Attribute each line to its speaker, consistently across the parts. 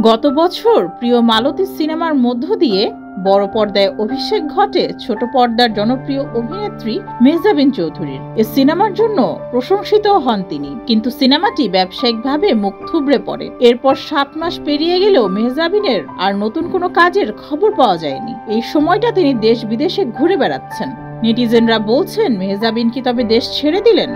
Speaker 1: গত বছর প্রিয় মালতী সিনেমার মধ্য দিয়ে বড় পর্দায় অভিষেক ঘটে ছোট পর্দার জনপ্রিয় অভিনেত্রী মেহজাবিন চৌধুরীর। এই সিনেমার জন্য প্রশংসিত হন তিনি, কিন্তু সিনেমাটি ব্যবসায়িকভাবে মুখ থুবড়ে পড়ে। এরপর 7 মাস পেরিয়ে গেলেও মেহজাবিনের আর নতুন কোনো কাজের খবর পাওয়া যায়নি। এই সময়টা তিনি দেশ বিদেশে ঘুরে বেড়াচ্ছেন। নেটিজেনরা বলছেন, মেহজাবিন কি তবে দেশ ছেড়ে দিলেন?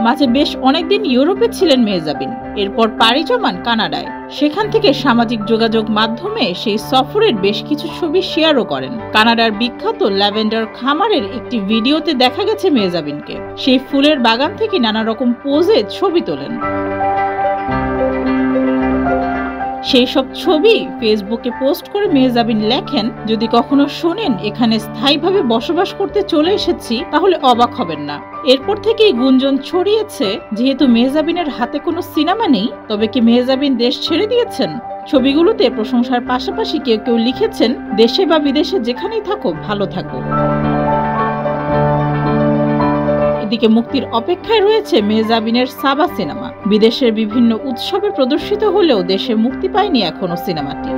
Speaker 1: মাঝে বেশ অনেকদিন ইউরোপে ছিলেন মেহজাবিন, এরপর পাড়ি জমান কানাডায়। সেখান থেকে সামাজিক যোগাযোগ মাধ্যমে সেই সফরের বেশ কিছু ছবি শেয়ারও করেন। কানাডার বিখ্যাত ল্যাভেন্ডার খামারের একটি ভিডিওতে দেখা গেছে মেহজাবিনকে সেই ফুলের বাগান থেকে নানা রকম পোজে ছবি তোলেন। সেই সব ছবি ফেসবুকে পোস্ট করে মেহজাবিন লেখেন, যদি কখনো শোনেন এখানে স্থায়ীভাবে বসবাস করতে চলে এসেছি তাহলে অবাক হবেন না। এরপর থেকেই গুঞ্জন ছড়িয়েছে, যেহেতু মেহজাবিনের হাতে কোনো সিনেমা নেই, তবে কি মেহজাবিন দেশ ছেড়ে দিয়েছেন? ছবিগুলোতে প্রশংসার পাশাপাশি কেউ কেউ লিখেছেন, দেশে বা বিদেশে যেখানেই থাকো ভালো থাকো। এদিকে মুক্তির অপেক্ষায় রয়েছে মেহজাবিনের সাবা সিনেমা। বিদেশের বিভিন্ন উৎসবে প্রদর্শিত হলেও দেশে মুক্তি পায়নি এখনো সিনেমাটি।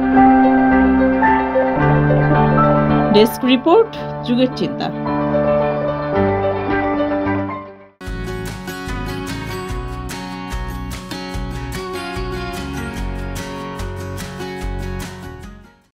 Speaker 1: ডেস্ক রিপোর্ট, যুগের চিন্তা।